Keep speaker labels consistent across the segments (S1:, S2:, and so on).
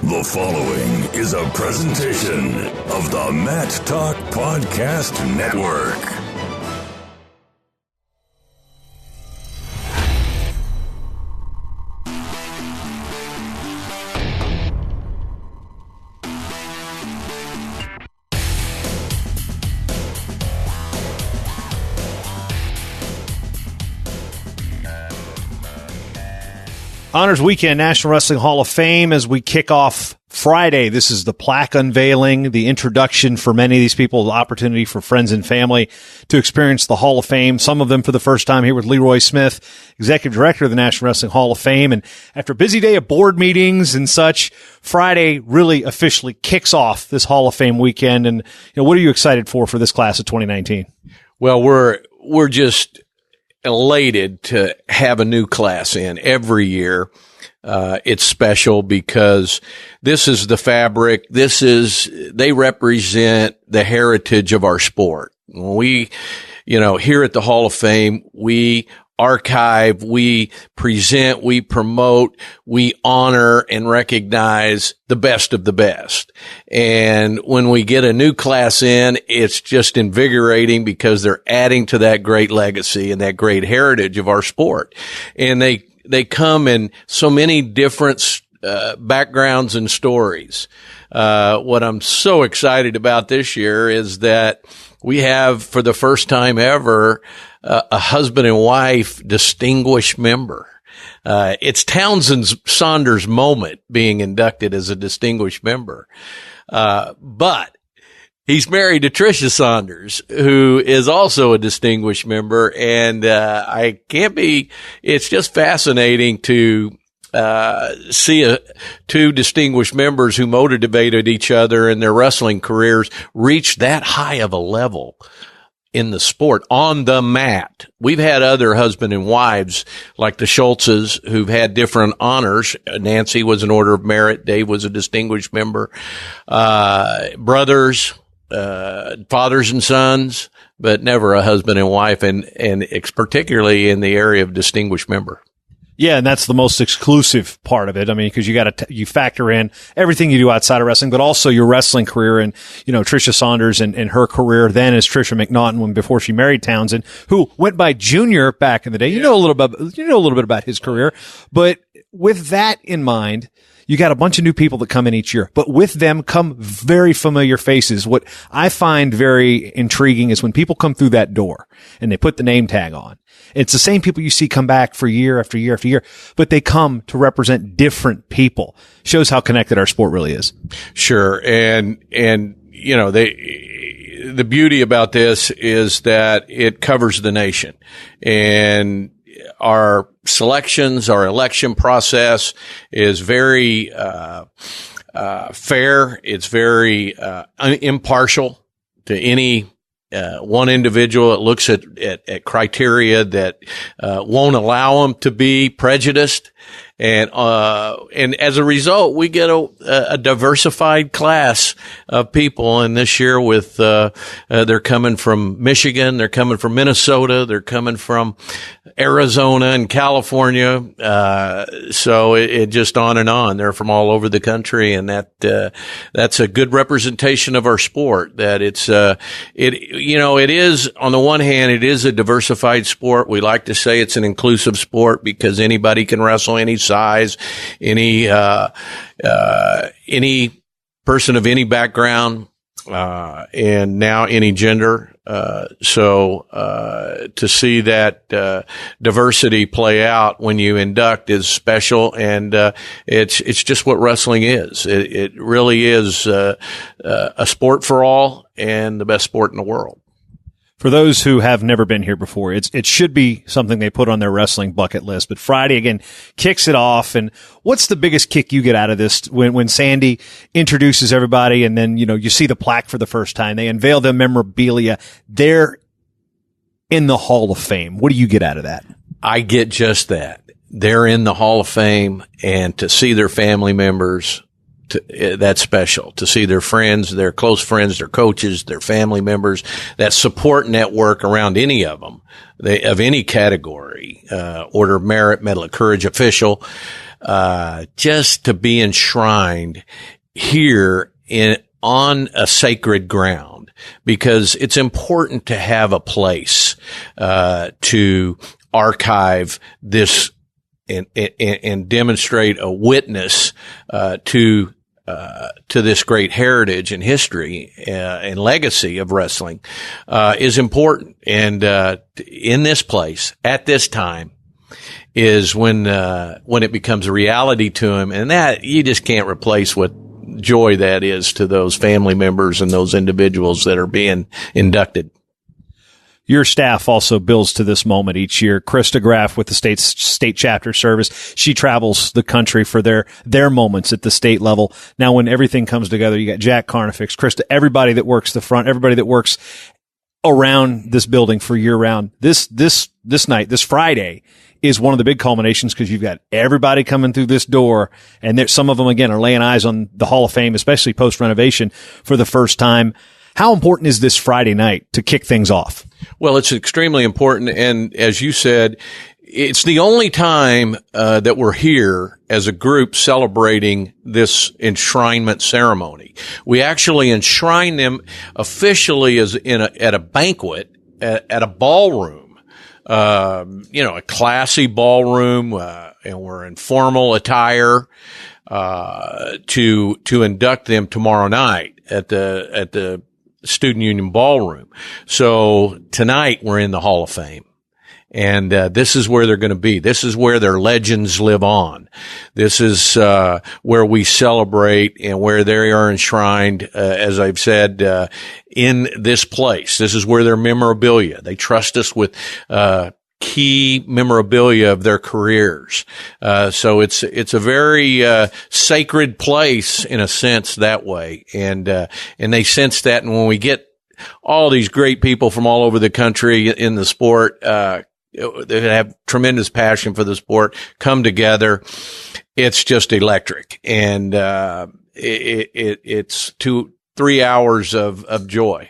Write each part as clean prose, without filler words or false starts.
S1: The following is a presentation of the Matt Talk Podcast Network.
S2: Honors Weekend, National Wrestling Hall of Fame, as we kick off Friday. This is the plaque unveiling, the introduction for many of these people, the opportunity for friends and family to experience the Hall of Fame. Some of them for the first time here with Leroy Smith, Executive Director of the National Wrestling Hall of Fame. And after a busy day of board meetings and such, Friday really officially kicks off this Hall of Fame weekend. And, what are you excited for this class of 2019?
S3: Well, we're just elated to have a new class in every year. It's special because this is the fabric. They represent the heritage of our sport. We, here at the Hall of Fame, we archive, we present, we promote, we honor and recognize the best of the best. And when we get a new class in, it's just invigorating because they're adding to that great legacy and that great heritage of our sport. And they come in so many different backgrounds and stories. What I'm so excited about this year is that we have, for the first time ever, a husband and wife distinguished member. It's Townsend Saunders' moment being inducted as a distinguished member. But he's married to Tricia Saunders, who is also a distinguished member. And, it's just fascinating to, see two distinguished members who motivated each other in their wrestling careers reach that high of a level in the sport on the mat. We've had other husband and wives like the Schultzes who've had different honors. Nancy was an Order of Merit. Dave was a distinguished member. Brothers, fathers and sons, but never a husband and wife, and it's particularly in the area of distinguished member.
S2: Yeah, and that's the most exclusive part of it. I mean, because you factor in everything you do outside of wrestling, but also your wrestling career. And, Tricia Saunders and her career then as Tricia McNaughton before she married Townsend, who went by Junior back in the day. You know a little bit about his career. But with that in mind, you got a bunch of new people that come in each year, but with them come very familiar faces. What I find very intriguing is when people come through that door and they put the name tag on. It's the same people you see come back for year after year after year, but they come to represent different people. Shows how connected our sport really is.
S3: Sure. And the beauty about this is that it covers the nation, and our selections, our election process is very fair. It's very impartial to any one individual. It looks at criteria that won't allow them to be prejudiced. And as a result, we get a diversified class of people. And this year they're coming from Michigan, they're coming from Minnesota, they're coming from Arizona and California. So it just on and on. They're from all over the country. And that's a good representation of our sport. That it is, on the one hand, it is a diversified sport. We like to say it's an inclusive sport because anybody can wrestle any size, any person of any background, and now any gender. So to see that diversity play out when you induct is special, and it's just what wrestling is. It really is a sport for all and the best sport in the world.
S2: For those who have never been here before, it should be something they put on their wrestling bucket list. But Friday, again, kicks it off. And what's the biggest kick you get out of this when Sandy introduces everybody and then, you see the plaque for the first time? They unveil their memorabilia. They're in the Hall of Fame. What do you get out of that?
S3: I get just that. They're in the Hall of Fame, and to see their family members, that's special. To see their friends, their close friends, their coaches, their family members, that support network around any of them, of any category, Order of Merit, Medal of Courage official, just to be enshrined here on a sacred ground, because it's important to have a place to archive this and demonstrate a witness to this great heritage and history and legacy of wrestling is important. And in this place at this time is when it becomes a reality to him, and that you just can't replace what joy that is to those family members and those individuals that are being inducted.
S2: Your staff also builds to this moment each year. Krista Graff with the state chapter service. She travels the country for their moments at the state level. Now, when everything comes together, you got Jack Carnifex, Krista, everybody that works the front, everybody that works around this building for year round. This night, this Friday, is one of the big culminations, because you've got everybody coming through this door, and some of them, again, are laying eyes on the Hall of Fame, especially post-renovation, for the first time. How important is this Friday night to kick things off?
S3: Well, it's extremely important. And as you said, it's the only time that we're here as a group celebrating this enshrinement ceremony. We actually enshrine them officially at a banquet at a ballroom. A classy ballroom, and we're in formal attire, to induct them tomorrow night at the Student Union Ballroom. So tonight we're in the Hall of Fame. And this is where they're going to be. This is where their legends live on. This is where we celebrate and where they are enshrined, as I've said, in this place. This is where their memorabilia. They trust us with key memorabilia of their careers. So it's a very sacred place in a sense that way. And they sense that. And when we get all these great people from all over the country in the sport, they have tremendous passion for the sport, come together. It's just electric. And it's 2-3 hours of joy.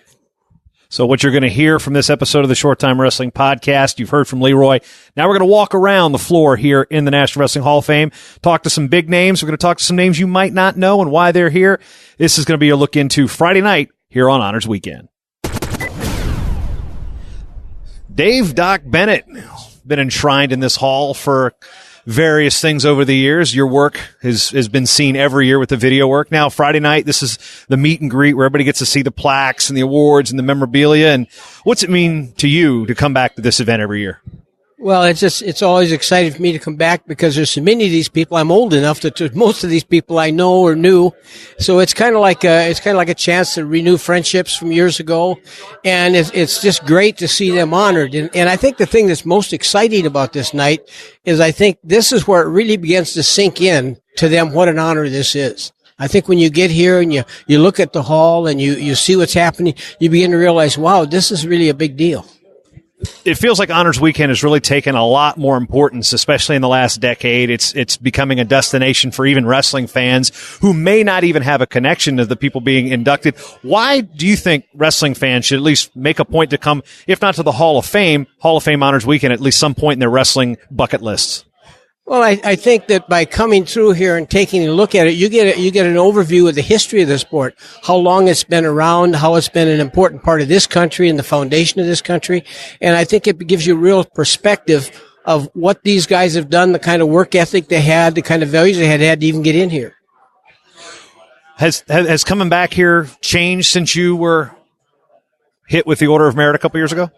S2: So what you're going to hear from this episode of the Short Time Wrestling Podcast, you've heard from Leroy. Now we're going to walk around the floor here in the National Wrestling Hall of Fame, talk to some big names. We're going to talk to some names you might not know and why they're here. This is going to be a look into Friday night here on Honors Weekend. Dave Doc Bennett, been enshrined in this hall for various things over the years. Your work has been seen every year with the video work. Now, Friday night, this is the meet and greet where everybody gets to see the plaques and the awards and the memorabilia. And what's it mean to you to come back to this event every year?
S4: Well, it's always exciting for me to come back, because there's so many of these people. I'm old enough that most of these people I know or knew. So it's kind of like a chance to renew friendships from years ago. And it's just great to see them honored. And I think the thing that's most exciting about this night is I think this is where it really begins to sink in to them what an honor this is. I think when you get here and you look at the hall and you see what's happening, you begin to realize, wow, this is really a big deal.
S2: It feels like Honors Weekend has really taken a lot more importance, especially in the last decade. It's becoming a destination for even wrestling fans who may not even have a connection to the people being inducted. Why do you think wrestling fans should at least make a point to come, if not to the Hall of Fame Honors Weekend, at least some point in their wrestling bucket lists?
S4: Well, I think that by coming through here and taking a look at it, you get an overview of the history of the sport, how long it's been around, how it's been an important part of this country and the foundation of this country. And I think it gives you a real perspective of what these guys have done, the kind of work ethic they had, the kind of values they had to even get in here.
S2: Has coming back here changed since you were hit with the Order of Merit a couple years ago?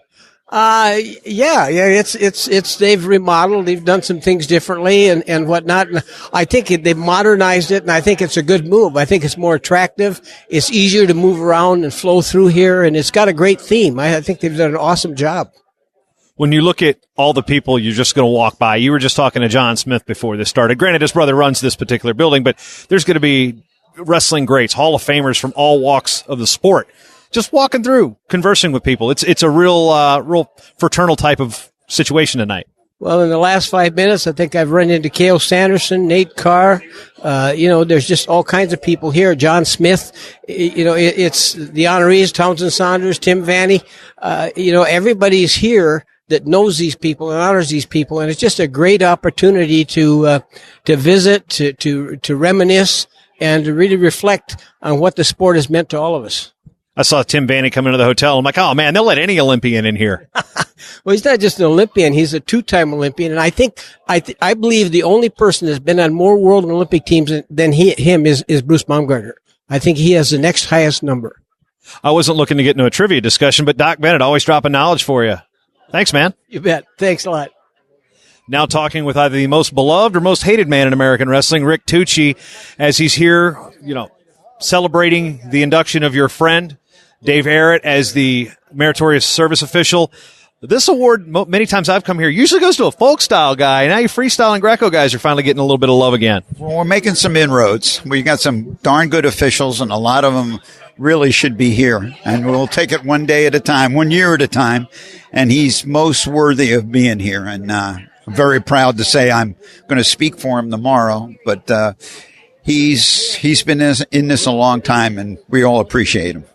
S4: Yeah, it's, they've remodeled, they've done some things differently and whatnot. And I think they've modernized it, and I think it's a good move. I think it's more attractive. It's easier to move around and flow through here, and it's got a great theme. I think they've done an awesome job.
S2: When you look at all the people you're just going to walk by, you were just talking to John Smith before this started. Granted, his brother runs this particular building, but there's going to be wrestling greats, Hall of Famers from all walks of the sport. Just walking through, conversing with people. It's a real fraternal type of situation tonight.
S4: Well, in the last 5 minutes, I think I've run into Cale Sanderson, Nate Carr. There's just all kinds of people here. John Smith, it's the honorees, Townsend Saunders, Tim Vanny. Everybody's here that knows these people and honors these people. And it's just a great opportunity to visit, to reminisce, and to really reflect on what the sport has meant to all of us.
S2: I saw Tim Vanny come into the hotel. I'm like, oh man, they'll let any Olympian in here.
S4: Well, he's not just an Olympian; he's a two-time Olympian, and I believe the only person that's been on more World and Olympic teams than him is Bruce Baumgartner. I think he has the next highest number.
S2: I wasn't looking to get into a trivia discussion, but Doc Bennett always dropping knowledge for you. Thanks, man.
S4: You bet. Thanks a lot.
S2: Now talking with either the most beloved or most hated man in American wrestling, Rick Tucci, as he's here, celebrating the induction of your friend, Dave Arrett, as the Meritorious Service Official. This award, many times I've come here, usually goes to a folk style guy. Now you freestyle and Greco guys are finally getting a little bit of love again.
S5: Well, we're making some inroads. We got some darn good officials, and a lot of them really should be here. And we'll take it one day at a time, 1 year at a time. And he's most worthy of being here. And I'm very proud to say I'm going to speak for him tomorrow. But he's been in this a long time, and we all appreciate him.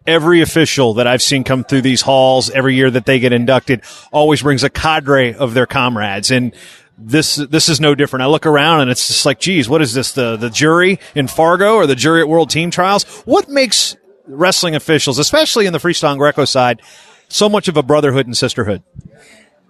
S2: Every official that I've seen come through these halls every year that they get inducted always brings a cadre of their comrades. And this is no different. I look around and it's just like, geez, what is this? The jury in Fargo or the jury at World Team Trials? What makes wrestling officials, especially in the freestyle and Greco side, so much of a brotherhood and sisterhood?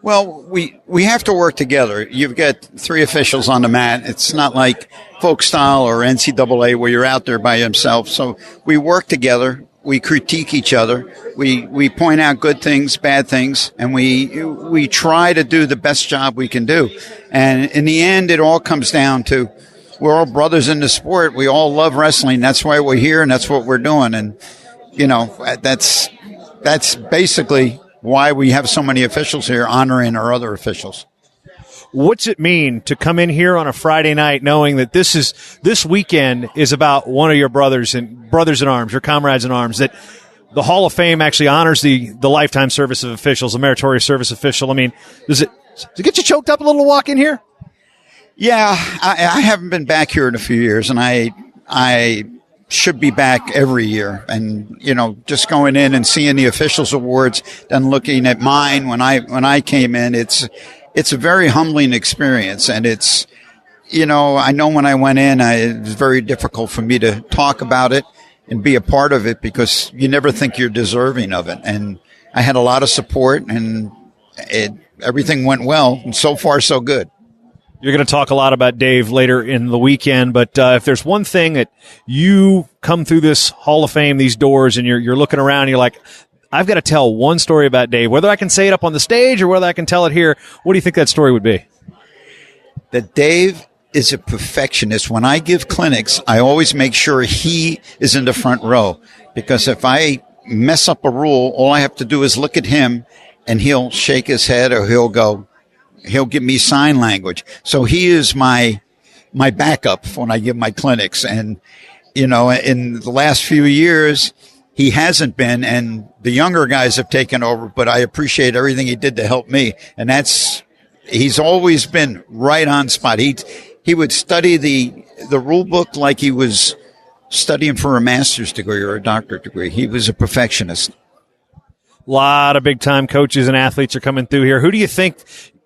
S5: Well, we have to work together. You've got 3 officials on the mat. It's not like folk style or NCAA where you're out there by yourself. So we work together. We critique each other. We point out good things, bad things, and we try to do the best job we can do. And in the end, it all comes down to we're all brothers in the sport. We all love wrestling. That's why we're here, and that's what we're doing. And that's basically why we have so many officials here honoring our other officials.
S2: What's it mean to come in here on a Friday night knowing that this weekend is about one of your brothers in arms, your comrades in arms, that the Hall of Fame actually honors the lifetime service of officials, a meritorious service official? I mean, does it get you choked up a little to walk in here?
S5: Yeah, I haven't been back here in a few years, and I should be back every year. And, just going in and seeing the officials awards and looking at mine when I came in, it's a very humbling experience. And it's, I know when I went in, it was very difficult for me to talk about it and be a part of it because you never think you're deserving of it. And I had a lot of support, and everything went well. And so far, so good.
S2: You're going to talk a lot about Dave later in the weekend, but if there's one thing that you come through this Hall of Fame, these doors, and you're looking around, and you're like, I've got to tell one story about Dave, whether I can say it up on the stage or whether I can tell it here. What do you think that story would be?
S5: That Dave is a perfectionist. When I give clinics, I always make sure he is in the front row, because if I mess up a rule, all I have to do is look at him and he'll shake his head or he'll give me sign language. So he is my backup when I give my clinics. And, in the last few years, he hasn't been, and the younger guys have taken over, but I appreciate everything he did to help me. And he's always been right on spot. He would study the rule book like he was studying for a master's degree or a doctorate degree. He was a perfectionist.
S2: A lot of big-time coaches and athletes are coming through here. Who do you think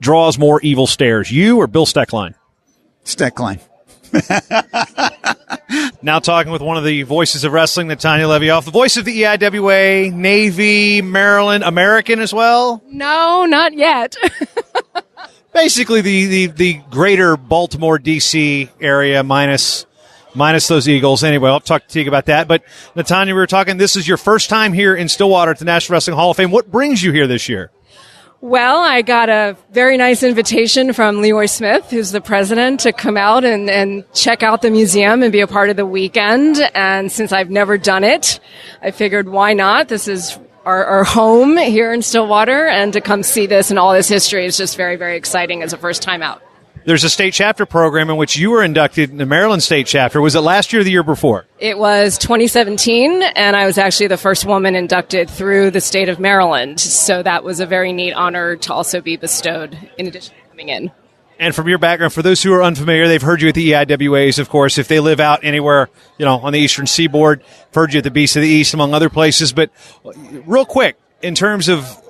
S2: draws more evil stares, you or Bill Steckline?
S5: Steckline.
S2: Now talking with one of the voices of wrestling, Natanya Levioff, the voice of the EIWA, Navy, Maryland, American as well?
S6: No, not yet.
S2: Basically the greater Baltimore, D.C. area minus those Eagles. Anyway, I'll talk to you about that. But, Natanya, we were talking, this is your first time here in Stillwater at the National Wrestling Hall of Fame. What brings you here this year?
S6: Well, I got a very nice invitation from Leroy Smith, who's the president, to come out and check out the museum and be a part of the weekend. And since I've never done it, I figured why not? This is our home here in Stillwater, and to come see this and all this history is just very, very exciting as a first time out.
S2: There's a state chapter program in which you were inducted in the Maryland state chapter. Was it last year or the year before?
S6: It was 2017, and I was actually the first woman inducted through the state of Maryland. So that was a very neat honor to also be bestowed in addition to coming in.
S2: And from your background, for those who are unfamiliar, they've heard you at the EIWAs, of course. If they live out anywhere, on the eastern seaboard, heard you at the Beast of the East, among other places. But real quick, in terms of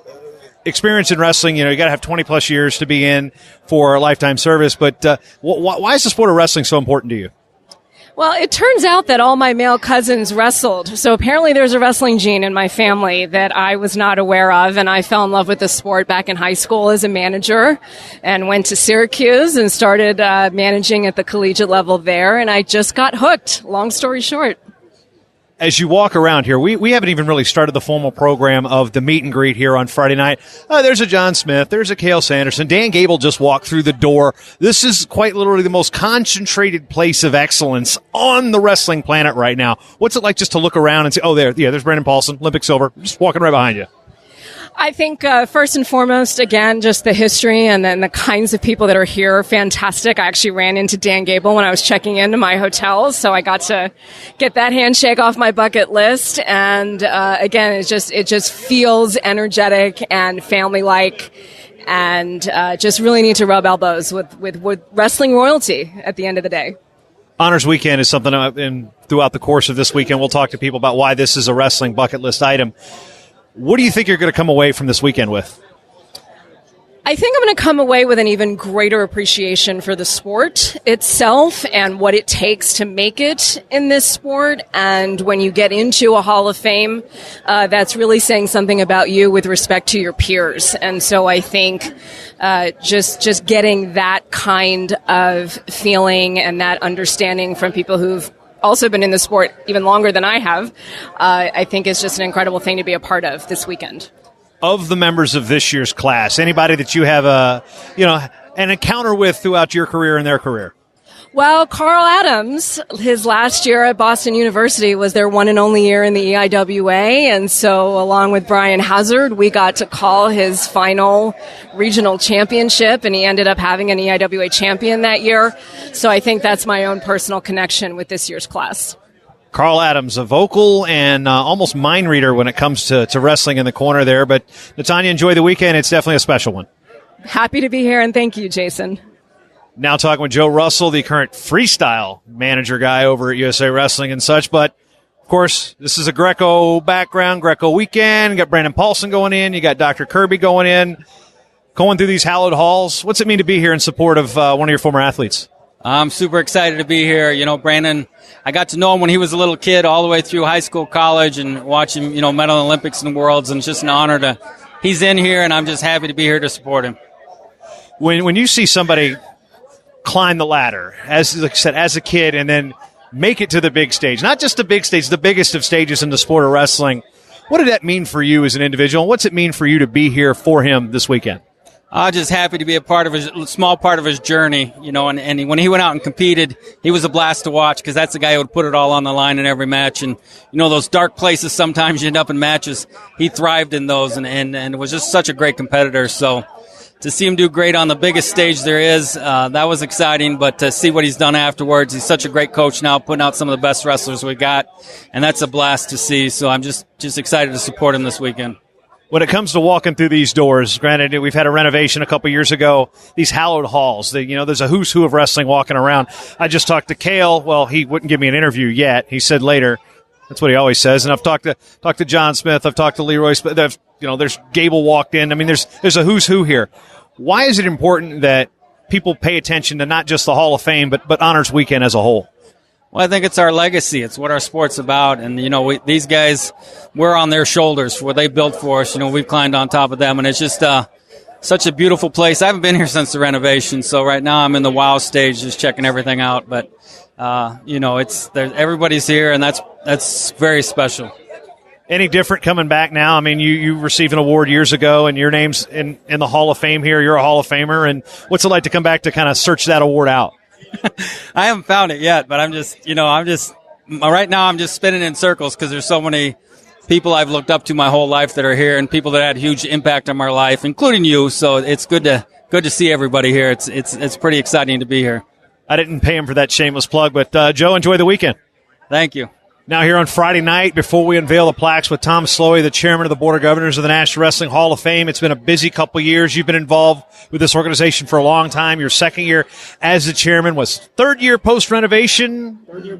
S2: experience in wrestling, you got to have 20 plus years to be in for a lifetime service. But why is the sport of wrestling so important to you?
S6: Well, it turns out that all my male cousins wrestled. So apparently there's a wrestling gene in my family that I was not aware of. And I fell in love with the sport back in high school as a manager and went to Syracuse and started managing at the collegiate level there. And I just got hooked, long story short.
S2: As you walk around here, we haven't even really started the formal program of the meet and greet here on Friday night. There's a John Smith. There's a Cale Sanderson. Dan Gable just walked through the door. This is quite literally the most concentrated place of excellence on the wrestling planet right now. What's it like just to look around and say, there's Brandon Paulson, Olympic silver, just walking right behind you?
S6: I think first and foremost, again, just the history and then the kinds of people that are here are fantastic. I actually ran into Dan Gable when I was checking into my hotel, so I got to get that handshake off my bucket list. And again, it just feels energetic and family-like, and just really need to rub elbows with wrestling royalty at the end of the day.
S2: Honors Weekend is something throughout the course of this weekend, we'll talk to people about why this is a wrestling bucket list item. What do you think you're going to come away from this weekend with?
S6: I think I'm going to come away with an even greater appreciation for the sport itself and what it takes to make it in this sport. And when you get into a Hall of Fame, that's really saying something about you with respect to your peers. And so I think just getting that kind of feeling and that understanding from people who've also been in the sport even longer than I have, I think is just an incredible thing to be a part of this weekend.
S2: Of the members of this year's class, anybody that you have an encounter with throughout your career and their career?
S6: Well, Carl Adams, his last year at Boston University was their one and only year in the EIWA. And so along with Brian Hazard, we got to call his final regional championship, and he ended up having an EIWA champion that year. So I think that's my own personal connection with this year's class.
S2: Carl Adams, a vocal and almost mind reader when it comes to wrestling in the corner there. But Natanya, enjoy the weekend. It's definitely a special one.
S6: Happy to be here, and thank you, Jason.
S2: Now talking with Joe Russell, the current freestyle manager guy over at USA Wrestling and such. But, of course, this is a Greco background, Greco weekend. You got Brandon Paulson going in. You got Dr. Kirby going in, going through these hallowed halls. What's it mean to be here in support of one of your former athletes?
S7: I'm super excited to be here. Brandon, I got to know him when he was a little kid all the way through high school, college, and watch him, medal in Olympics and Worlds. And it's just an honor he's in here, and I'm just happy to be here to support him.
S2: When you see somebody climb the ladder, as like I said, as a kid, and then make it to the big stage. Not just the big stage, the biggest of stages in the sport of wrestling. What did that mean for you as an individual? What's it mean for you to be here for him this weekend?
S7: I'm just happy to be a small part of his journey, and when he went out and competed, he was a blast to watch because that's the guy who would put it all on the line in every match. And, those dark places sometimes you end up in matches. He thrived in those and was just such a great competitor. So to see him do great on the biggest stage there is, that was exciting. But to see what he's done afterwards, he's such a great coach now, putting out some of the best wrestlers we got. And that's a blast to see. So I'm just excited to support him this weekend.
S2: When it comes to walking through these doors, granted, we've had a renovation a couple years ago, these hallowed halls, there's a who's who of wrestling walking around. I just talked to Cale. Well, he wouldn't give me an interview yet. He said later. That's what he always says. And I've talked to John Smith. I've talked to Leroy Smith. There's Gable walked in. I mean, there's a who's who here. Why is it important that people pay attention to not just the Hall of Fame, but Honors Weekend as a whole?
S7: Well, I think it's our legacy. It's what our sport's about. And, these guys, we're on their shoulders for what they built for us. We've climbed on top of them. And it's just such a beautiful place. I haven't been here since the renovation. So right now I'm in the wow stage just checking everything out. But, everybody's here, and that's very special.
S2: Any different coming back now? I mean, you received an award years ago, and your name's in the Hall of Fame here. You're a Hall of Famer. And what's it like to come back to kind of search that award out?
S7: I haven't found it yet, but right now I'm just spinning in circles because there's so many people I've looked up to my whole life that are here and people that had huge impact on my life, including you. So it's good to see everybody here. It's pretty exciting to be here.
S2: I didn't pay him for that shameless plug, but Joe, enjoy the weekend.
S7: Thank you.
S2: Now here on Friday night, before we unveil the plaques with Tom Slowey, the chairman of the Board of Governors of the National Wrestling Hall of Fame. It's been a busy couple years. You've been involved with this organization for a long time. Your second year as the chairman was third year post-renovation.
S8: Third year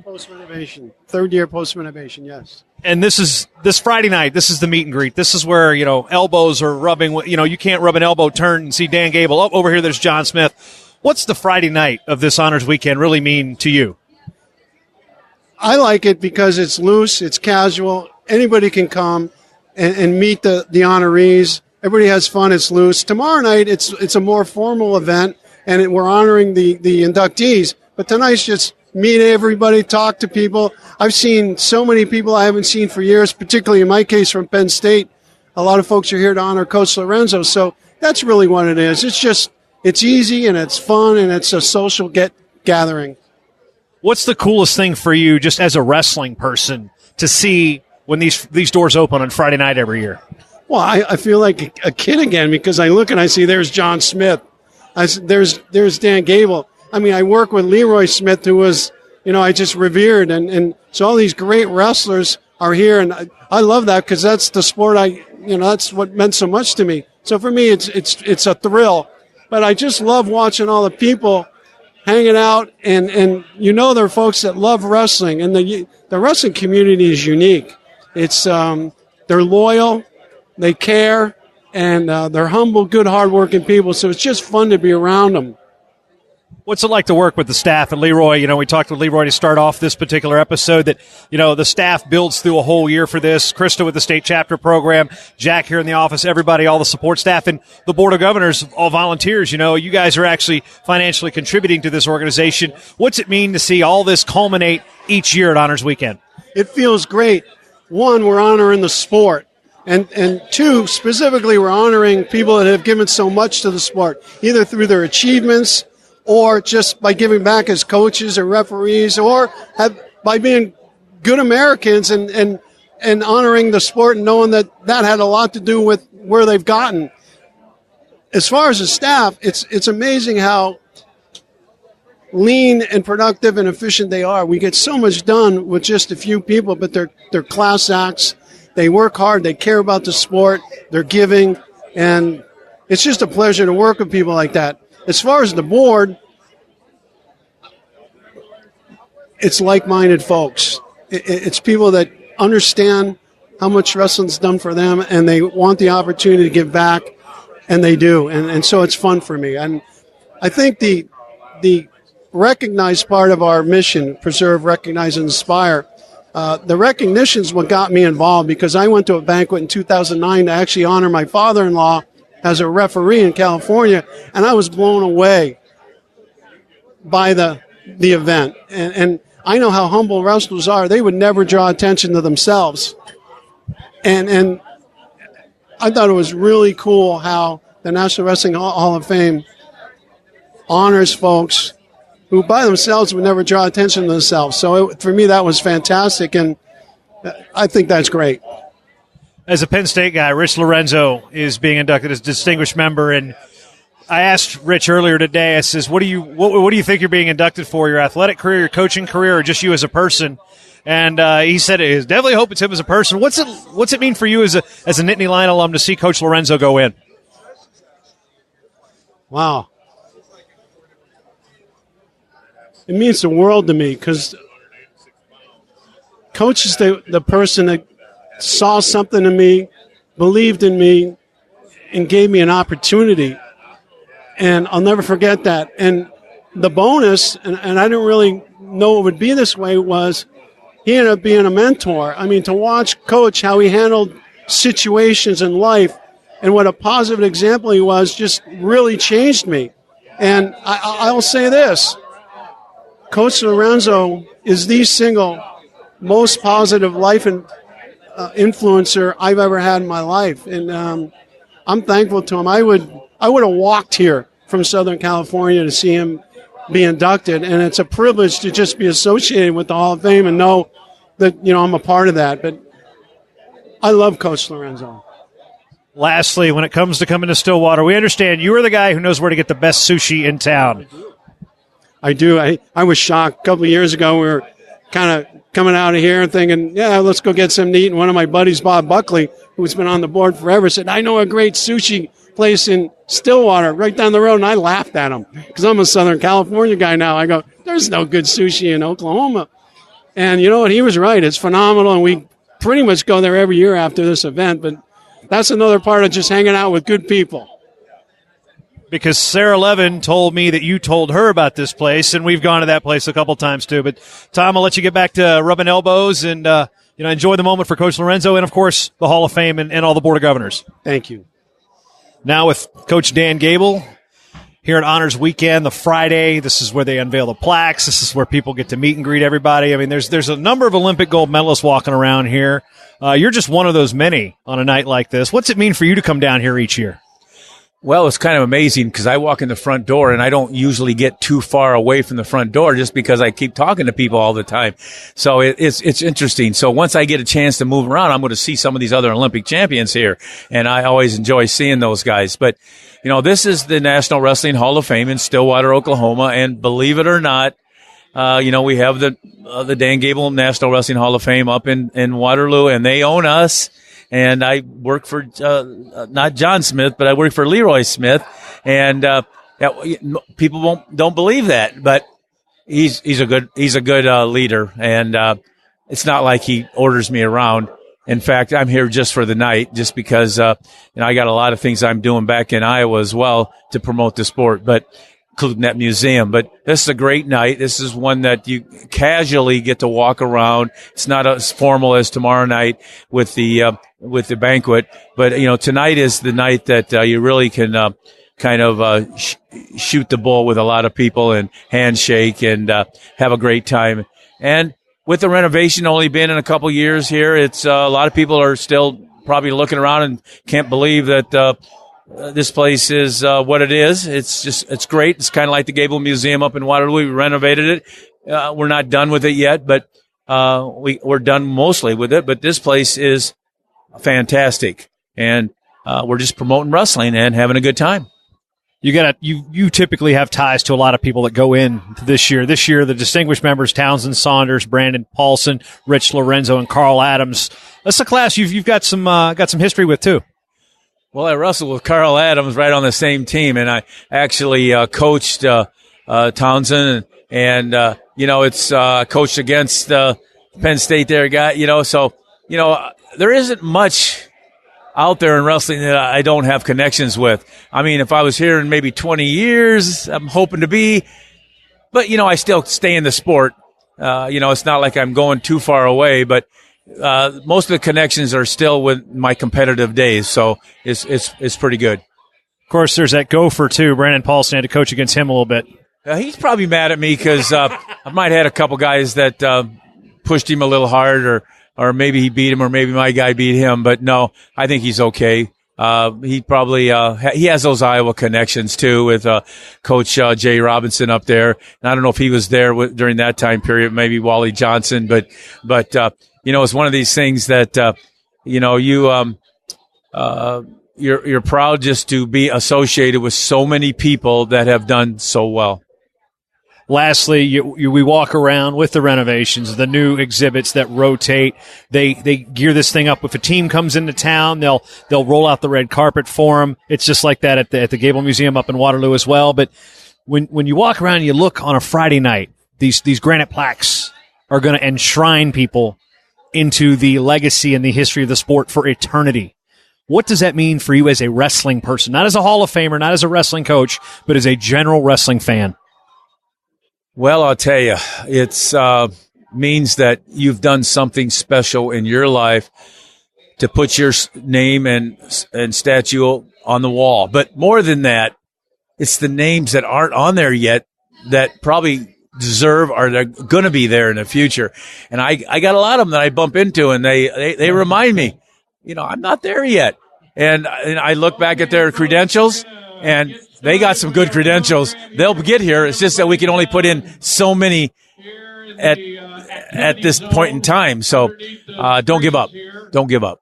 S8: post-renovation, yes.
S2: And this Friday night. This is the meet and greet. This is where, elbows are rubbing. You can't rub an elbow, turn and see Dan Gable. Oh, over here, there's John Smith. What's the Friday night of this honors weekend really mean to you?
S8: I like it because it's loose, it's casual. Anybody can come and meet the honorees. Everybody has fun. It's loose. Tomorrow night, it's a more formal event, and we're honoring the inductees. But tonight's just meet everybody, talk to people. I've seen so many people I haven't seen for years, particularly in my case from Penn State. A lot of folks are here to honor Coach Lorenzo. So that's really what it is. It's easy and it's fun and it's a social gathering.
S2: What's the coolest thing for you, just as a wrestling person, to see when these doors open on Friday night every year?
S8: Well, I feel like a kid again because I look and I see there's John Smith. There's Dan Gable. I mean, I work with Leroy Smith, who was, I just revered. And so all these great wrestlers are here. And I love that because that's the sport that's what meant so much to me. So for me, it's a thrill. But I just love watching all the people hanging out, and there are folks that love wrestling, and the wrestling community is unique. It's they're loyal, they care, and they're humble, good, hardworking people. So it's just fun to be around them.
S2: What's it like to work with the staff? And Leroy, we talked with Leroy to start off this particular episode that, the staff builds through a whole year for this. Krista with the state chapter program, Jack here in the office, everybody, all the support staff, and the Board of Governors, all volunteers. You guys are actually financially contributing to this organization. What's it mean to see all this culminate each year at Honors Weekend?
S8: It feels great. One, we're honoring the sport. And two, specifically, we're honoring people that have given so much to the sport, either through their achievements or just by giving back as coaches or referees, or by being good Americans and honoring the sport and knowing that had a lot to do with where they've gotten. As far as the staff, it's amazing how lean and productive and efficient they are. We get so much done with just a few people, but they're class acts. They work hard. They care about the sport. They're giving, and it's just a pleasure to work with people like that. As far as the board, it's like-minded folks. It's people that understand how much wrestling's done for them, and they want the opportunity to give back, and they do. And so it's fun for me. And I think the recognized part of our mission, preserve, recognize, and inspire, the recognition is what got me involved, because I went to a banquet in 2009 to actually honor my father-in-law as a referee in California, and I was blown away by the event. And I know how humble wrestlers are. They would never draw attention to themselves. And I thought it was really cool how the National Wrestling Hall of Fame honors folks who by themselves would never draw attention to themselves. So for me, that was fantastic, and I think that's great.
S2: As a Penn State guy, Rich Lorenzo is being inducted as a distinguished member, and I asked Rich earlier today, I says, what do you think you're being inducted for, your athletic career, your coaching career, or just you as a person? And he said it is definitely hope it's him as a person. What's it mean for you as a Nittany Lion alum to see Coach Lorenzo go in?
S8: Wow. It means the world to me, because Coach is the person that saw something in me, believed in me, and gave me an opportunity. And I'll never forget that. And the bonus, and I didn't really know it would be this way, was he ended up being a mentor. I mean, to watch Coach, how he handled situations in life and what a positive example he was, just really changed me. And I'll say this. Coach Lorenzo is the single most positive life influencer I've ever had in my life. And I'm thankful to him. I would have walked here from Southern California to see him be inducted, and it's a privilege to just be associated with the Hall of Fame and know that I'm a part of that. But I love Coach Lorenzo.
S2: Lastly, when it comes to coming to Stillwater, we understand you are the guy who knows where to get the best sushi in town.
S8: I do. I was shocked. A couple of years ago, we were kind of coming out of here and thinking, yeah, let's go get something to eat. And one of my buddies, Bob Buckley, who's been on the board forever, said, I know a great sushi place in Stillwater right down the road. And I laughed at him because I'm a Southern California guy now. I go, there's no good sushi in Oklahoma. And you know what? He was right. It's phenomenal. And we pretty much go there every year after this event. But that's another part of just hanging out with good people.
S2: Because Sarah Levin told me that you told her about this place, and we've gone to that place a couple times too. But Tom, I'll let you get back to rubbing elbows and enjoy the moment for Coach Lorenzo and, of course, the Hall of Fame and all the Board of Governors.
S8: Thank you. Now
S2: with Coach Dan Gable here at Honors Weekend, the Friday. This is where they unveil the plaques. This is where people get to meet and greet everybody. I mean, there's a number of Olympic gold medalists walking around here. You're just one of those many on a night like this. What's it mean for you to come down here each year?
S9: Well, it's kind of amazing because I walk in the front door and I don't usually get too far away from the front door just because I keep talking to people all the time. So it's interesting. So once I get a chance to move around, I'm going to see some of these other Olympic champions here. And I always enjoy seeing those guys. But, this is the National Wrestling Hall of Fame in Stillwater, Oklahoma. And believe it or not, we have the Dan Gable National Wrestling Hall of Fame up in Waterloo, and they own us. And I work for, not John Smith, but I work for Leroy Smith. And, people don't believe that, but he's a good leader. And, it's not like he orders me around. In fact, I'm here just for the night, just because, I got a lot of things I'm doing back in Iowa as well to promote the sport, but including that museum. But this is a great night. This is one that you casually get to walk around. It's not as formal as tomorrow night with the banquet, but tonight is the night that you really can shoot the bull with a lot of people and handshake and have a great time. And with the renovation only been in a couple years here, it's a lot of people are still probably looking around and can't believe that this place is what it is. It's great. It's kind of like the Gable Museum up in Waterloo. We renovated it. We're not done with it yet, but we're done mostly with it. But this place is fantastic, and we're just promoting wrestling and having a good time.
S2: You typically have ties to a lot of people that go in this year. This year, the distinguished members: Townsend Saunders, Brandon Paulson, Rich Lorenzo, and Carl Adams. That's a class you've got some history with too.
S9: Well, I wrestled with Carl Adams right on the same team, and I actually coached Townsend, and it's coached against Penn State there, guy. So there isn't much out there in wrestling that I don't have connections with. I mean, if I was here in maybe 20 years, I'm hoping to be, but I still stay in the sport. It's not like I'm going too far away, but most of the connections are still with my competitive days, so it's pretty good.
S2: Of course, there's that gopher too. Brandon Paulson had to coach against him a little bit.
S9: He's probably mad at me because I might have had a couple guys that pushed him a little hard, or maybe he beat him, or maybe my guy beat him. But no, I think he's okay. He probably he has those Iowa connections too with Coach Jay Robinson up there. And I don't know if he was there during that time period, maybe Wally Johnson, but it's one of these things that you're proud just to be associated with so many people that have done so well.
S2: Lastly, we walk around with the renovations, the new exhibits that rotate. They gear this thing up. If a team comes into town, they'll roll out the red carpet for them. It's just like that at the Gable Museum up in Waterloo as well. But when you walk around and you look on a Friday night, these granite plaques are going to enshrine people into the legacy and the history of the sport for eternity. What does that mean for you as a wrestling person? Not as a Hall of Famer, not as a wrestling coach, but as a general wrestling fan.
S9: Well, I'll tell you, it's means that you've done something special in your life to put your name and statue on the wall. But more than that, it's the names that aren't on there yet that probably deserve or they're going to be there in the future. And I got a lot of them that I bump into, and they remind me, I'm not there yet. And I look back at their credentials, and they got some good credentials. They'll get here. It's just that we can only put in so many at this point in time. So don't give up. Don't give up.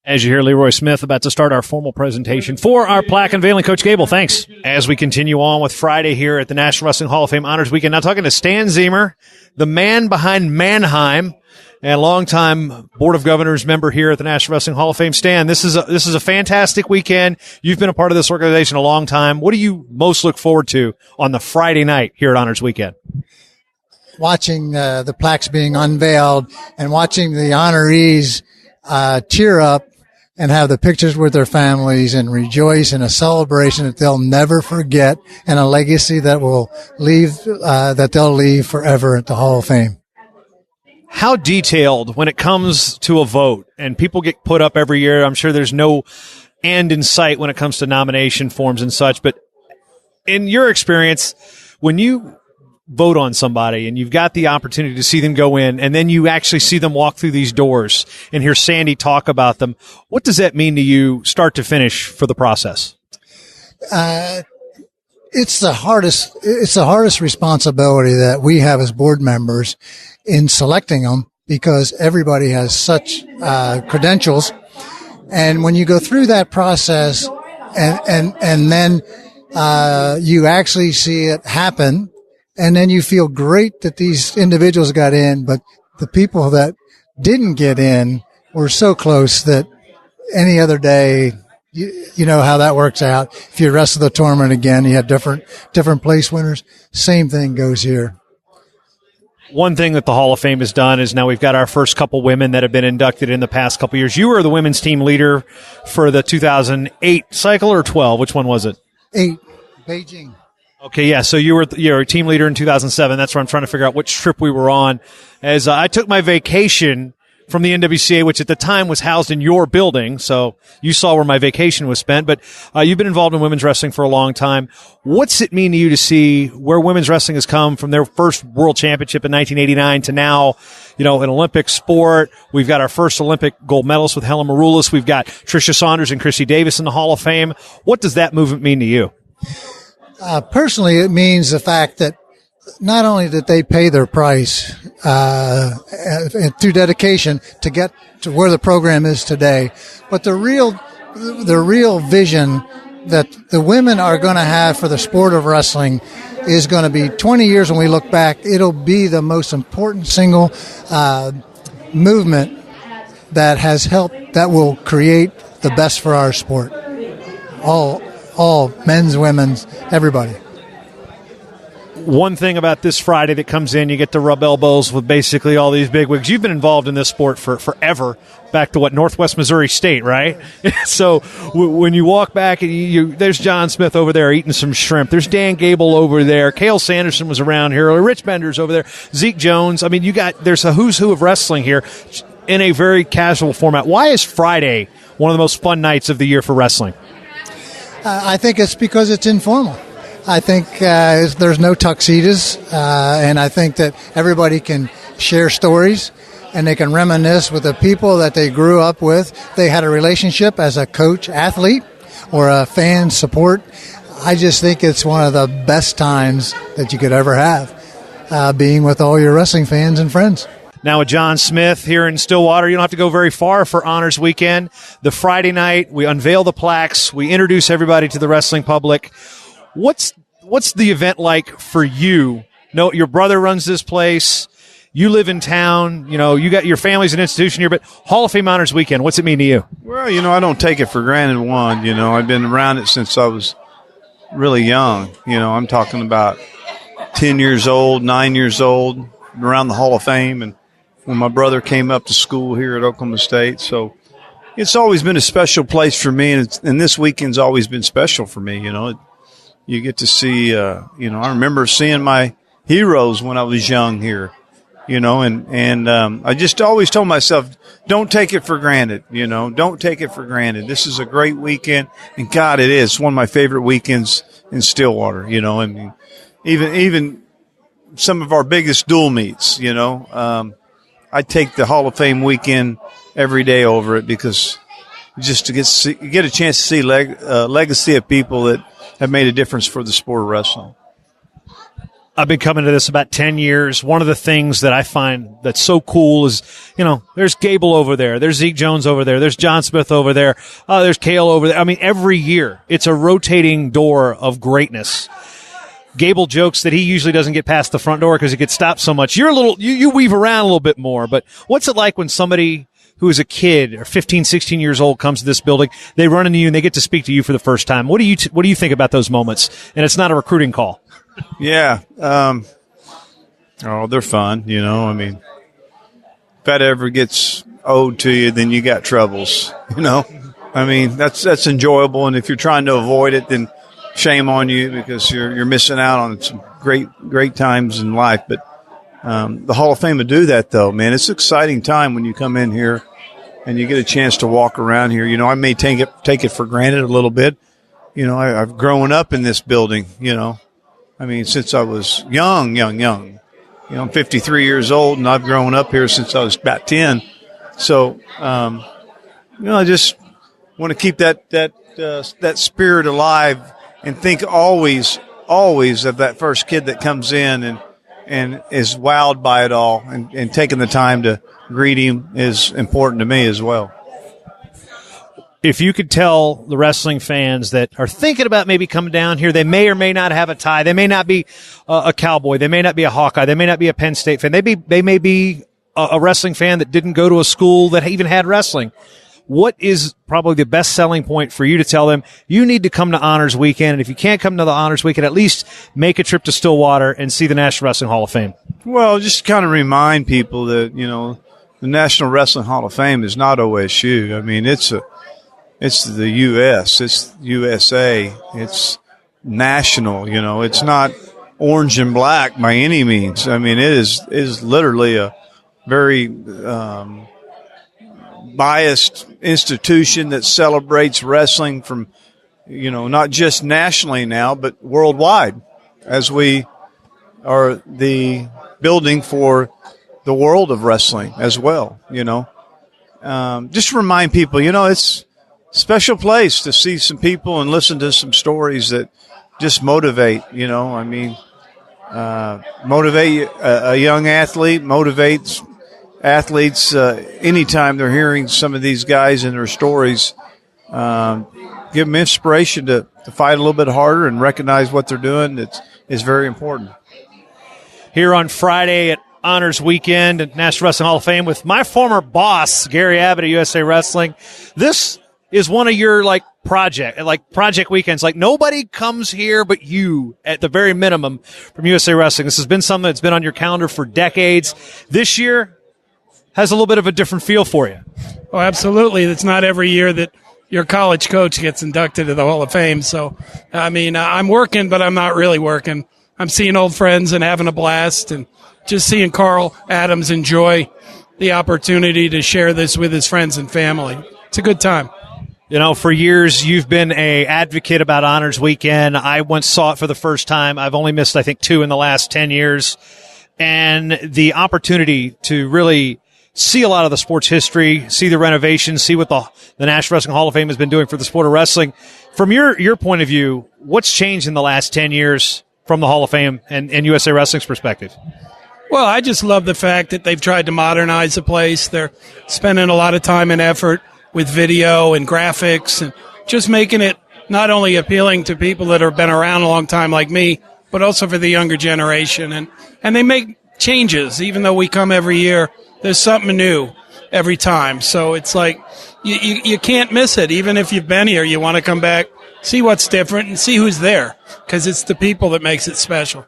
S2: As you hear Leroy Smith about to start our formal presentation for our plaque unveiling. Coach Gable, thanks. As we continue on with Friday here at the National Wrestling Hall of Fame Honors Weekend, now talking to Stan Ziemer, the man behind Mannheim, and longtime Board of Governors member here at the National Wrestling Hall of Fame. Stan, this is a fantastic weekend. You've been a part of this organization a long time. What do you most look forward to on the Friday night here at Honors Weekend?
S10: Watching the plaques being unveiled and watching the honorees cheer up and have the pictures with their families and rejoice in a celebration that they'll never forget and a legacy that will leave, that they'll leave forever at the Hall of Fame.
S2: How detailed when it comes to a vote and people get put up every year? I'm sure there's no end in sight when it comes to nomination forms and such, but in your experience, when you vote on somebody and you've got the opportunity to see them go in and then you actually see them walk through these doors and hear Sandy talk about them, what does that mean to you start to finish for the process?
S10: It's the hardest responsibility that we have as board members in selecting them because everybody has such credentials. And when you go through that process and then you actually see it happen, and then you feel great that these individuals got in, but the people that didn't get in were so close that any other day, you know how that works out. If you wrestle the tournament again, you have different place winners. Same thing goes here.
S2: One thing that the Hall of Fame has done is now we've got our first couple women that have been inducted in the past couple years. You were the women's team leader for the 2008 cycle or 12? Which one was it?
S10: 8, Beijing.
S2: Okay, yeah, so you're a team leader in 2007. That's where I'm trying to figure out which trip we were on. As I took my vacation from the NWCA, which at the time was housed in your building, so you saw where my vacation was spent. But you've been involved in women's wrestling for a long time. What's it mean to you to see where women's wrestling has come from their first world championship in 1989 to now, an Olympic sport? We've got our first Olympic gold medalist with Helen Maroulis. We've got Tricia Saunders and Chrissy Davis in the Hall of Fame. What does that movement mean to you?
S10: Personally, it means the fact that not only did they pay their price through dedication to get to where the program is today, but the real vision that the women are going to have for the sport of wrestling is going to be 20 years when we look back. It'll be the most important single movement that has helped, that will create the best for our sport. All men's, women's, everybody.
S2: One thing about this Friday that comes in, you get to rub elbows with basically all these bigwigs. You've been involved in this sport for forever, back to Northwest Missouri State, right? So when you walk back, and there's John Smith over there eating some shrimp. There's Dan Gable over there. Cale Sanderson was around here. Rich Bender's over there. Zeke Jones. I mean, there's a who's who of wrestling here in a very casual format. Why is Friday one of the most fun nights of the year for wrestling?
S10: I think it's because it's informal. I think there's no tuxedos, and I think that everybody can share stories and they can reminisce with the people that they grew up with. They had a relationship as a coach, athlete, or a fan support. I just think it's one of the best times that you could ever have, being with all your wrestling fans and friends.
S2: Now with John Smith here in Stillwater, you don't have to go very far for Honors Weekend. The Friday night, we unveil the plaques. We introduce everybody to the wrestling public. What's the event like for you? No, your brother runs this place. You live in town. You got your family's an institution here, but Hall of Fame Honors Weekend, what's it mean to you?
S11: Well, I don't take it for granted, one. I've been around it since I was really young. I'm talking about 10 years old, 9 years old, around the Hall of Fame, and when my brother came up to school here at Oklahoma State. So it's always been a special place for me, and this weekend's always been special for me. You get to see, I remember seeing my heroes when I was young here, and I just always told myself, don't take it for granted, don't take it for granted. This is a great weekend, and God, it is one of my favorite weekends in Stillwater, I mean, even some of our biggest dual meets, I take the Hall of Fame weekend every day over it because just to get a chance to see legacy of people that have made a difference for the sport of wrestling.
S2: I've been coming to this about 10 years. One of the things that I find that's so cool is, there's Gable over there. There's Zeke Jones over there. There's John Smith over there. There's Cale over there. I mean, every year it's a rotating door of greatness. Gable jokes that he usually doesn't get past the front door because he gets stopped so much. You weave around a little bit more, but what's it like when somebody who is a kid or 15, 16 years old comes to this building, they run into you and they get to speak to you for the first time? What do you think about those moments? And it's not a recruiting call.
S11: Yeah. They're fun, I mean, if that ever gets owed to you, then you got troubles, I mean, that's enjoyable. And if you're trying to avoid it, then shame on you because you're missing out on some great times in life. But the Hall of Fame will do that, though, man. It's an exciting time when you come in here and you get a chance to walk around here. I may take it for granted a little bit. I've grown up in this building, I mean, since I was young. I'm 53 years old, and I've grown up here since I was about 10. So, I just want to keep that spirit alive and think always of that first kid that comes in and is wowed by it all, and taking the time to greet him is important to me as well.
S2: If you could tell the wrestling fans that are thinking about maybe coming down here, they may or may not have a tie. They may not be a Cowboy. They may not be a Hawkeye. They may not be a Penn State fan. They may be a wrestling fan that didn't go to a school that even had wrestling. What is probably the best selling point for you to tell them you need to come to Honors Weekend? And if you can't come to the Honors Weekend, at least make a trip to Stillwater and see the National Wrestling Hall of Fame.
S11: Well, just kind of remind people that, the National Wrestling Hall of Fame is not OSU. I mean, it's the U.S., it's USA, it's national, it's not orange and black by any means. I mean, it is literally a very biased institution that celebrates wrestling from, not just nationally now, but worldwide, as we are the building for the world of wrestling as well, Just remind people, it's special place to see some people and listen to some stories that just motivate, motivate a young athlete, motivates athletes anytime they're hearing some of these guys and their stories. Give them inspiration to fight a little bit harder and recognize what they're doing. It's very important.
S2: Here on Friday at Honors Weekend at National Wrestling Hall of Fame with my former boss, Gary Abbott of USA Wrestling. This is one of your project weekends. Like, nobody comes here but you at the very minimum from USA Wrestling. This has been something that's been on your calendar for decades. This year has a little bit of a different feel for you.
S12: Oh, absolutely. It's not every year that your college coach gets inducted to the Hall of Fame. So, I mean, I'm working, but I'm not really working. I'm seeing old friends and having a blast, and just seeing Carl Adams enjoy the opportunity to share this with his friends and family. It's a good time.
S2: For years, you've been an advocate about Honors Weekend. I once saw it for the first time. I've only missed, I think, 2 in the last 10 years. And the opportunity to really see a lot of the sports history, see the renovations, see what the National Wrestling Hall of Fame has been doing for the sport of wrestling. From your point of view, what's changed in the last 10 years from the Hall of Fame and USA Wrestling's perspective?
S12: Well, I just love the fact that they've tried to modernize the place. They're spending a lot of time and effort with video and graphics, and just making it not only appealing to people that have been around a long time like me, but also for the younger generation. And they make changes. Even though we come every year, there's something new every time. So it's like you can't miss it. Even if you've been here, you want to come back, see what's different, and see who's there, because it's the people that makes it special.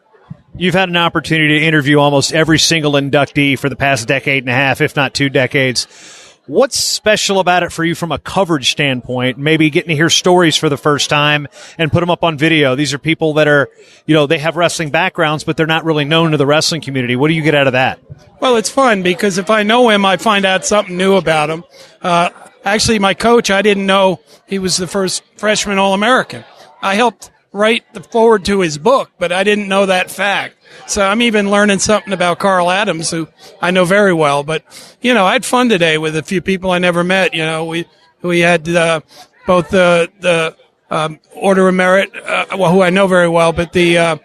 S2: You've had an opportunity to interview almost every single inductee for the past decade and a half, if not 2 decades. What's special about it for you from a coverage standpoint? Maybe getting to hear stories for the first time and put them up on video. These are people that are, they have wrestling backgrounds, but they're not really known to the wrestling community. What do you get out of that?
S12: Well, it's fun because if I know him, I find out something new about him. Actually, my coach, I didn't know he was the first freshman All-American. I helped write the forward to his book, but I didn't know that fact. So I'm even learning something about Carl Adams, who I know very well. But, I had fun today with a few people I never met. We had both the Order of Merit, who I know very well, but the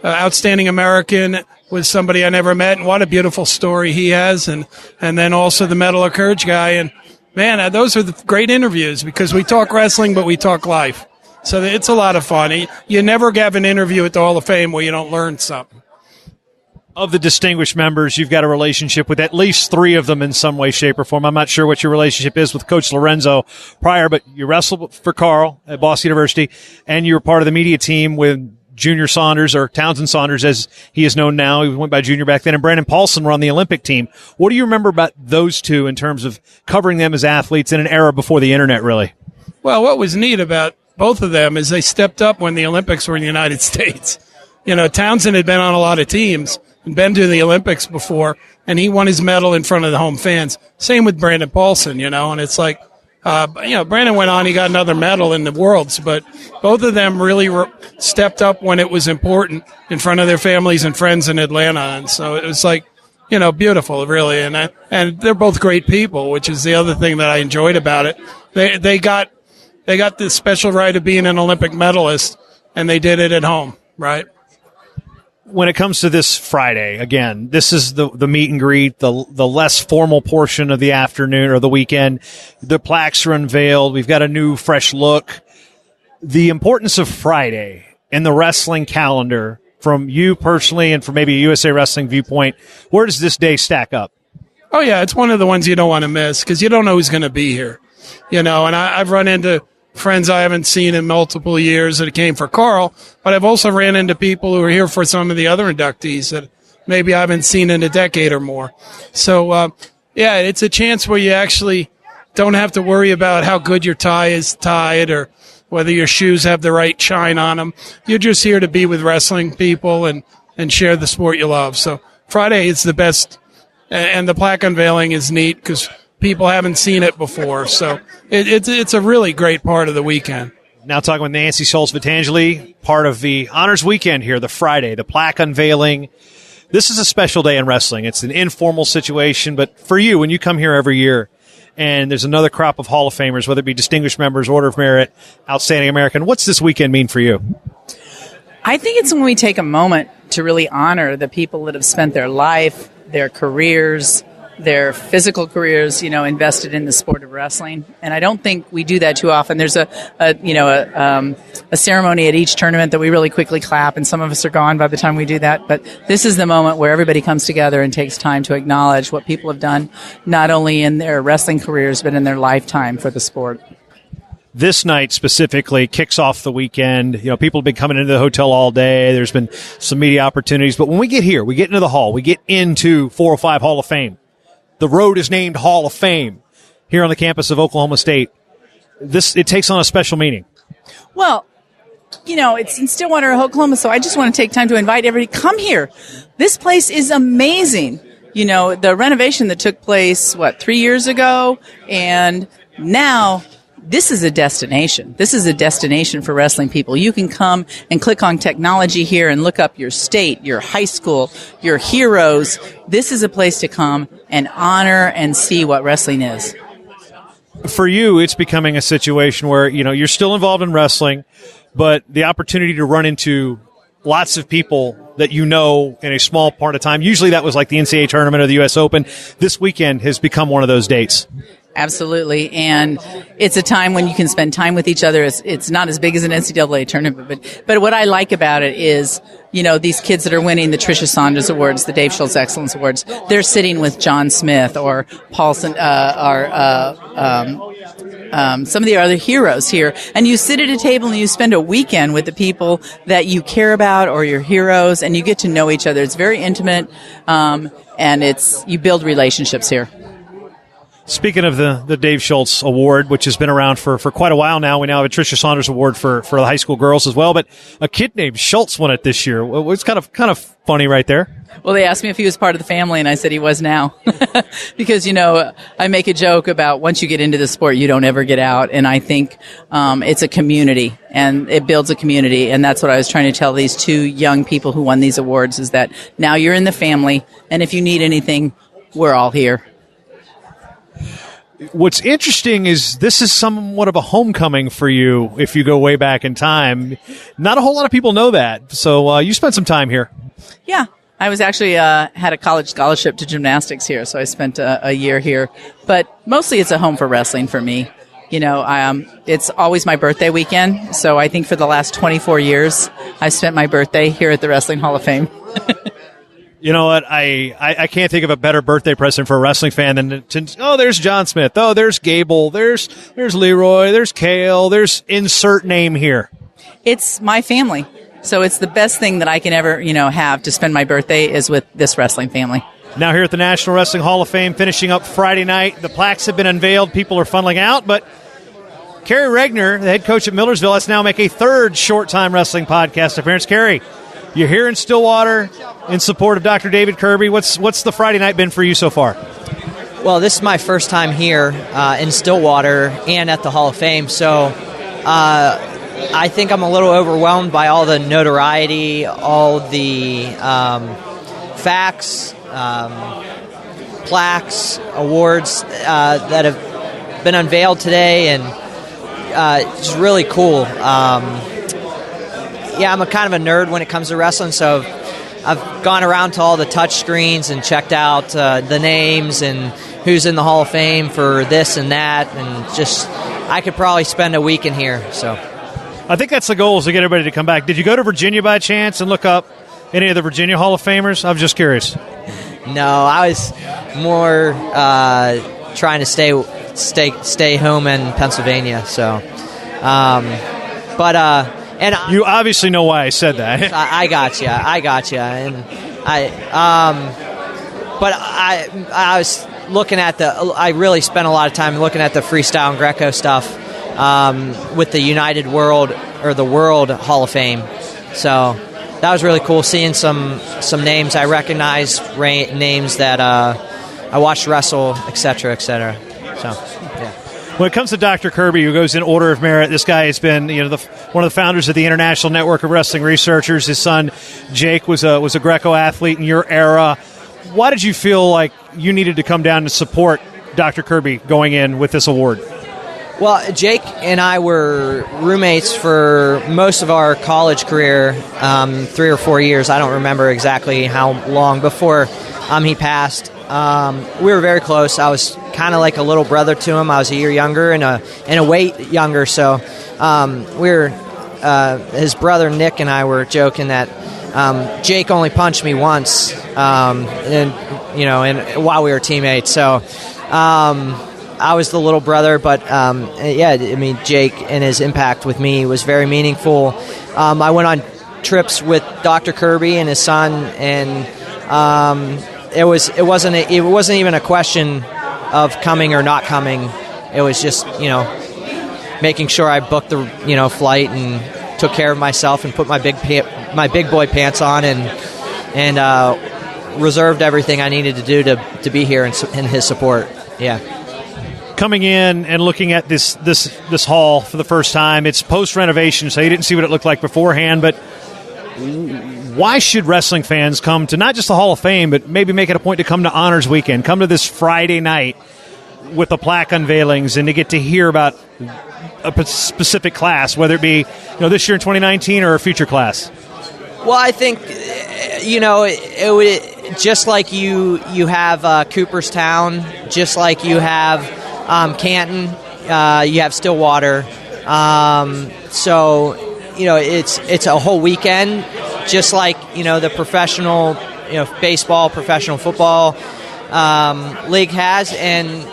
S12: Outstanding American was somebody I never met, and what a beautiful story he has, and then also the Medal of Courage guy. And man, those are the great interviews because we talk wrestling, but we talk life. So it's a lot of fun. You never have an interview at the Hall of Fame where you don't learn something.
S2: Of the distinguished members, you've got a relationship with at least 3 of them in some way, shape, or form. I'm not sure what your relationship is with Coach Lorenzo prior, but you wrestled for Carl at Boston University, and you were part of the media team with Junior Saunders, or Townsend Saunders as he is known now. He went by Junior back then, and Brandon Paulson were on the Olympic team. What do you remember about those two in terms of covering them as athletes in an era before the internet, really?
S12: Well, what was neat about both of them is they stepped up when the Olympics were in the United States. You know, Townsend had been on a lot of teams and been to the Olympics before, and he won his medal in front of the home fans. Same with Brandon Paulson, you know, and it's like, Brandon went on, he got another medal in the Worlds, but both of them really stepped up when it was important in front of their families and friends in Atlanta. And so it was like, you know, beautiful, really. And they're both great people, which is the other thing that I enjoyed about it. They got the special right of being an Olympic medalist, and they did it at home, right?
S2: When it comes to this Friday, again, this is the meet and greet, the less formal portion of the afternoon or the weekend. The plaques are unveiled. We've got a new, fresh look. The importance of Friday in the wrestling calendar from you personally and from maybe a USA Wrestling viewpoint, where does this day stack up?
S12: Oh, yeah, it's one of the ones you don't want to miss because you don't know who's going to be here. You know, and I've run into friends I haven't seen in multiple years that came for Carl, but I've also ran into people who are here for some of the other inductees that maybe I haven't seen in a decade or more. So, it's a chance where you actually don't have to worry about how good your tie is tied or whether your shoes have the right shine on them. You're just here to be with wrestling people and share the sport you love. So Friday is the best, and the plaque unveiling is neat because people haven't seen it before, so it's a really great part of the weekend.
S2: Now talking with Nancy Schultz-Vitangeli, part of the Honors Weekend here, the Friday, the plaque unveiling. This is a special day in wrestling. It's an informal situation, but for you, when you come here every year and there's another crop of Hall of Famers, whether it be Distinguished Members, Order of Merit, Outstanding American, what's this weekend mean for you?
S13: I think it's when we take a moment to really honor the people that have spent their life, their careers, their physical careers, you know, invested in the sport of wrestling. And I don't think we do that too often. There's a ceremony at each tournament that we really quickly clap, and some of us are gone by the time we do that. But this is the moment where everybody comes together and takes time to acknowledge what people have done, not only in their wrestling careers, but in their lifetime for the sport.
S2: This night specifically kicks off the weekend. You know, people have been coming into the hotel all day. There's been some media opportunities. But when we get here, we get into the hall, we get into 405 Hall of Fame. The road is named Hall of Fame here on the campus of Oklahoma State. It takes on a special meaning.
S13: Well, you know, it's in Stillwater, Oklahoma, so I just want to take time to invite everybody, come here. This place is amazing. You know, the renovation that took place, 3 years ago, and now this is a destination. This is a destination for wrestling people. You can come and click on technology here and look up your state, your high school, your heroes. This is a place to come and honor and see what wrestling is.
S2: For you, it's becoming a situation where, you know, you're still involved in wrestling, but the opportunity to run into lots of people that you know in a small part of time. Usually that was like the NCAA tournament or the U.S. Open. This weekend has become one of those dates.
S13: Absolutely. And it's a time when you can spend time with each other. It's not as big as an NCAA tournament, but what I like about it is, you know, these kids that are winning the Tricia Saunders Awards, the Dave Schultz Excellence Awards, they're sitting with John Smith or Paulson, some of the other heroes here. And you sit at a table and you spend a weekend with the people that you care about or your heroes, and you get to know each other. It's very intimate, and you build relationships here.
S2: Speaking of the Dave Schultz Award, which has been around for quite a while now, we now have a Tricia Saunders Award for the high school girls as well. But a kid named Schultz won it this year. It's kind of funny right there.
S13: Well, they asked me if he was part of the family, and I said he was now. Because, you know, I make a joke about once you get into the sport, you don't ever get out. And I think it's a community, and it builds a community. And that's what I was trying to tell these two young people who won these awards, is that now you're in the family, and if you need anything, we're all here.
S2: What's interesting is this is somewhat of a homecoming for you if you go way back in time. Not a whole lot of people know that. So you spent some time here.
S13: Yeah. I was actually had a college scholarship to gymnastics here, so I spent a year here. But mostly it's a home for wrestling for me. You know, it's always my birthday weekend, so I think for the last 24 years, I've spent my birthday here at the Wrestling Hall of Fame.
S2: You know what? I can't think of a better birthday present for a wrestling fan than there's John Smith. Oh, there's Gable. There's Leroy. There's Kale. There's insert name here.
S13: It's my family. So it's the best thing that I can ever, have to spend my birthday is with this wrestling family.
S2: Now here at the National Wrestling Hall of Fame, finishing up Friday night. The plaques have been unveiled. People are funneling out, but Kerry Regner, the head coach at Millersville, let's now make a third short-time wrestling podcast appearance. Kerry, you're here in Stillwater in support of Dr. David Kirby. What's the Friday night been for you so far?
S14: Well, this is my first time here in Stillwater and at the Hall of Fame, so I think I'm a little overwhelmed by all the notoriety, all the facts, plaques, awards that have been unveiled today, and it's really cool. I'm a kind of a nerd when it comes to wrestling, so I've gone around to all the touch screens and checked out the names and who's in the Hall of Fame for this and that, and just I could probably spend a week in here. So
S2: I think that's the goal, is to get everybody to come back. Did you go to Virginia by chance and look up any of the Virginia Hall of Famers? I'm just curious.
S14: No, I was more trying to stay home in Pennsylvania. So, and
S2: you obviously know why I said that.
S14: I got you, and I was looking at I really spent a lot of time looking at the freestyle and Greco stuff with the United World or the World Hall of Fame. So that was really cool, seeing some names I recognized, names that I watched wrestle, etc., etc. So, yeah.
S2: When it comes to Dr. Kirby, who goes in order of merit, this guy has been, one of the founders of the International Network of Wrestling Researchers. His son Jake was a Greco athlete in your era. Why did you feel like you needed to come down to support Dr. Kirby going in with this award?
S14: Well, Jake and I were roommates for most of our college career, 3 or 4 years. I don't remember exactly how long before he passed. We were very close. I was kind of like a little brother to him. I was a year younger and a weight younger. So his brother Nick and I were joking that Jake only punched me once, and while we were teammates. So I was the little brother, but Jake and his impact with me was very meaningful. I went on trips with Dr. Kirby and his son, and it wasn't even a question of coming or not coming. It was just making sure I booked the flight and took care of myself and put my big boy pants on and reserved everything I needed to do to be here in his support. Yeah.
S2: Coming in and looking at this hall for the first time, it's post renovation, so you didn't see what it looked like beforehand. But why should wrestling fans come to not just the Hall of Fame, but maybe make it a point to come to Honors Weekend, come to this Friday night with the plaque unveilings, and to get to hear about a specific class, whether it be this year in 2019 or a future class?
S14: Well, I think it would, just like you have Cooperstown, just like you have Canton, you have Stillwater. So it's a whole weekend, just like the professional baseball, professional football league has, and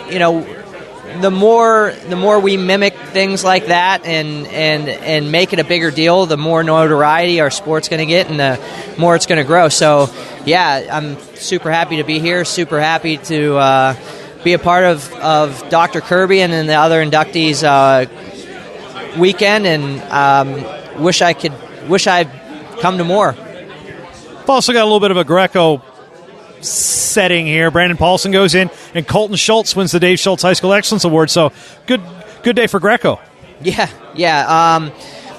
S14: the more we mimic things like that and make it a bigger deal, the more notoriety our sport's going to get, and the more it's going to grow. So yeah, I'm super happy to be here, super happy to be a part of Dr. Kirby and then the other inductees weekend, and wish I'd come to more.
S2: We've also got a little bit of a Greco setting here. Brandon Paulson goes in, and Colton Schultz wins the Dave Schultz High School Excellence Award. So good day for Greco.
S14: Yeah.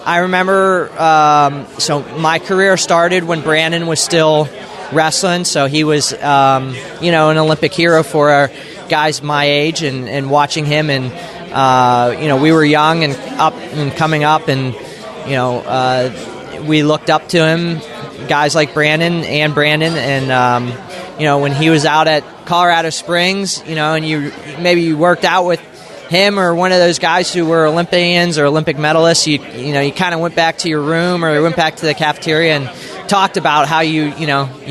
S14: I remember. So my career started when Brandon was still wrestling. So he was, an Olympic hero for guys my age and watching him, and we were young and up and coming up, and we looked up to him, guys like Brandon, and when he was out at Colorado Springs, and you worked out with him or one of those guys who were Olympians or Olympic medalists, you kind of went back to your room or went back to the cafeteria and talked about how you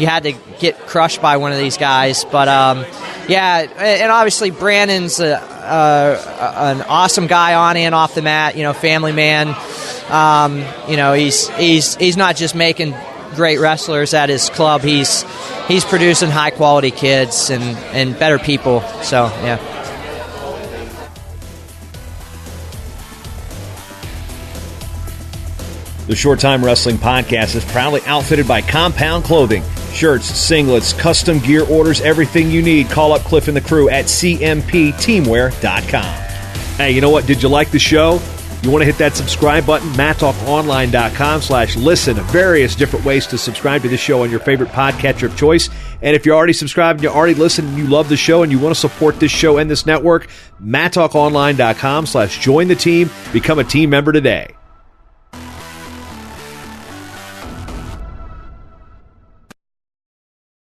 S14: had to get crushed by one of these guys. But and obviously Brandon's an awesome guy on and off the mat. Family man. He's not just making great wrestlers at his club. He's producing high quality kids and better people. So yeah.
S2: The Short Time Wrestling Podcast is proudly outfitted by Compound Clothing. Shirts, singlets, custom gear orders, everything you need. Call up Cliff and the crew at cmpteamwear.com. Hey, you know what? Did you like the show? You want to hit that subscribe button? MatTalkOnline.com/listen. Various different ways to subscribe to the show on your favorite podcatcher of choice. And if you're already subscribed and you already listened and you love the show and you want to support this show and this network, MatTalkOnline.com/join the team. Become a team member today.